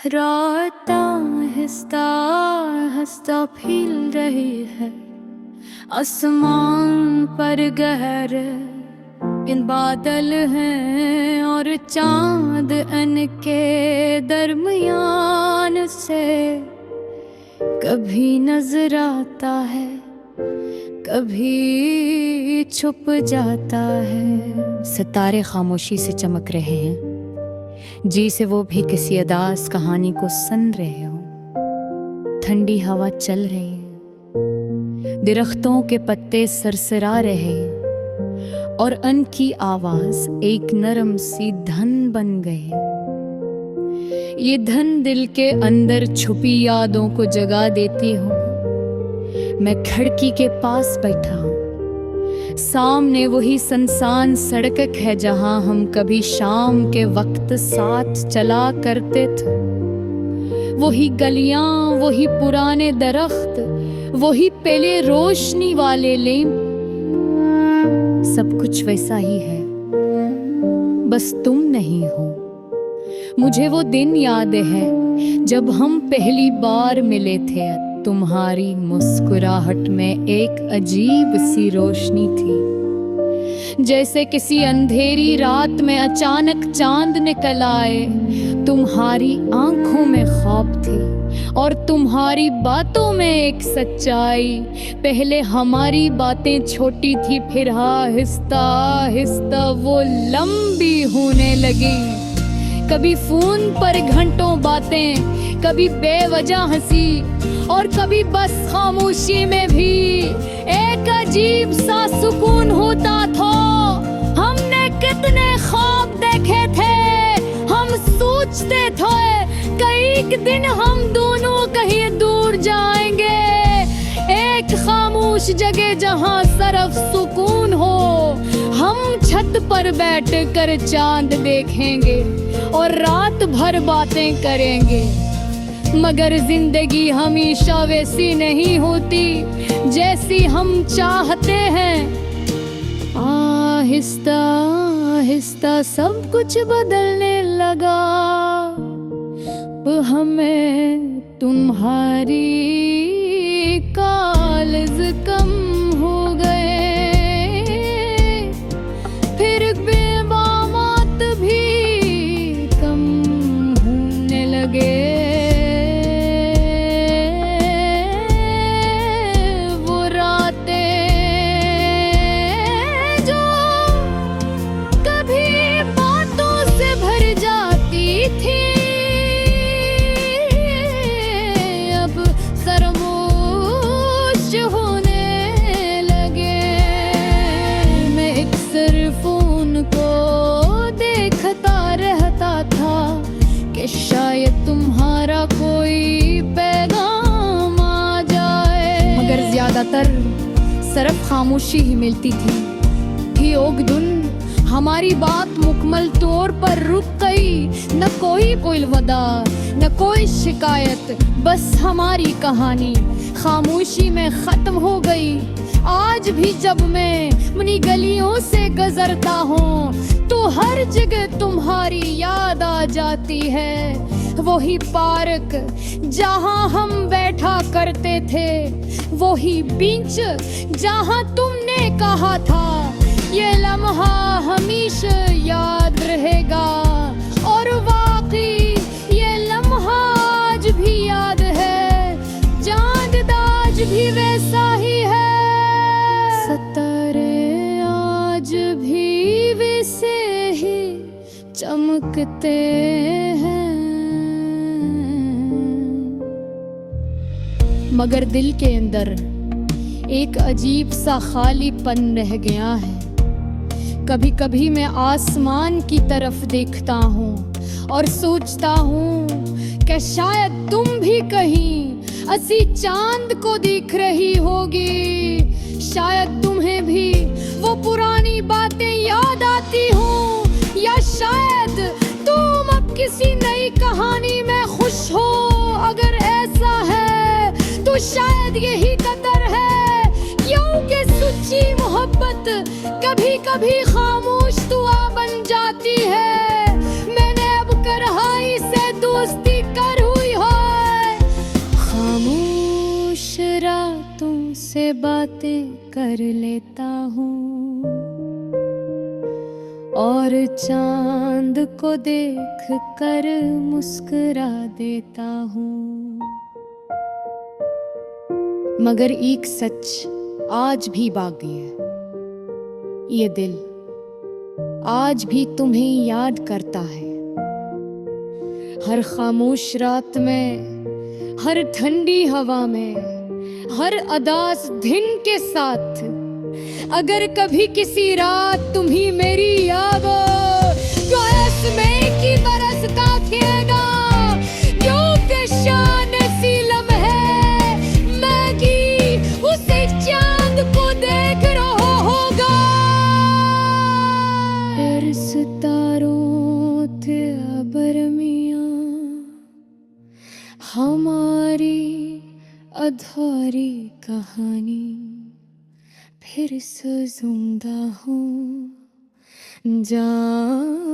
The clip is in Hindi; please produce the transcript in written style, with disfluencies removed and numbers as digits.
रात आहिस्ता आहिस्ता फैल रही है आसमान पर गहरे इन बादल हैं और चांद इनके दरमियान से कभी नजर आता है कभी छुप जाता है। सितारे खामोशी से चमक रहे हैं जी से वो भी किसी अदास कहानी को सुन रहे हो। ठंडी हवा चल रही है, दरख्तों के पत्ते सरसरा रहे और उनकी आवाज एक नरम सी धन बन गई। ये धन दिल के अंदर छुपी यादों को जगा देती हूँ। मैं खिड़की के पास बैठा हूँ, सामने वही सुनसान सड़क है जहाँ हम कभी शाम के वक्त साथ चला करते थे। वही गलियां, वही पुराने दरख्त, वही पहले रोशनी वाले लैंप, सब कुछ वैसा ही है, बस तुम नहीं हो। मुझे वो दिन याद है जब हम पहली बार मिले थे। तुम्हारी मुस्कुराहट में एक अजीब सी रोशनी थी, जैसे किसी अंधेरी रात में अचानक चांद निकल आए। तुम्हारी आंखों में ख्वाब थी और तुम्हारी बातों में एक सच्चाई। पहले हमारी बातें छोटी थी, फिर आहिस्ता आहिस्ता वो लंबी होने लगी। कभी फोन पर घंटों बातें, कभी बेवजह हंसी और कभी बस खामोशी में भी एक अजीब सा सुकून होता था। हमने कितने ख्वाब देखे थे, हम सोचते थे कई दिन हम दोनों कहीं दूर जाएंगे, एक खामोश जगह जहां सिर्फ सुकून हो। हम छत पर बैठ कर चांद देखेंगे और रात भर बातें करेंगे। मगर जिंदगी हमेशा वैसी नहीं होती जैसी हम चाहते हैं। आहिस्ता आहिस्ता सब कुछ बदलने लगा, हमें तुम्हारी कॉल्स कम हो गए, फिर बेबामात भी कम होने लगे। शायद तुम्हारा कोई पैगाम आ जाए, मगर ज्यादातर सिर्फ खामोशी ही मिलती थी। एक दिन हमारी बात मुकम्मल तौर पर रुक गई। न कोई वदा, न कोई शिकायत, बस हमारी कहानी खामोशी में खत्म हो गई। आज भी जब मैं अपनी गलियों से गुजरता हूँ तो हर जगह तुम्हारी याद आ जाती है। वही पार्क जहाँ हम बैठा करते थे, वही बेंच जहाँ तुमने कहा था ये लम्हा हमेशा याद रहेगा। और वाकई ये लम्हा आज भी याद है, चांद आज भी वैसा ही है, सितारे आज भी वैसे ही चमकते हैं। मगर दिल के अंदर एक अजीब सा खालीपन रह गया है। कभी कभी मैं आसमान की तरफ देखता हूँ और सोचता हूँ कि शायद तुम भी कहीं असी चांद को देख रही होगी। शायद तुम्हें भी वो पुरानी बातें याद आती हो, या शायद तुम अब किसी नई कहानी में खुश हो। अगर ऐसा है तो शायद यही कदर है, क्योंकि सच्ची मोहब्बत कभी कभी खामोश दुआ बन जाती है। मैंने अब कढ़ाई से दोस्ती कर तुमसे बातें कर लेता हूँ और चांद को देख कर मुस्कुरा देता हूँ। मगर एक सच आज भी बाकी है, ये दिल आज भी तुम्हें याद करता है। हर खामोश रात में, हर ठंडी हवा में, हर अदास दिन के साथ, अगर कभी किसी रात तुम्ही मेरी याद हो तो इसमें की बरसता थिएगा, क्योंकि शान सी लम्हे मैं की उसे चांद को देख रहा होगा। फिर सितारों थे अबरमियां, हमारी अधूरी कहानी फिर से जिंदा हूँ, जान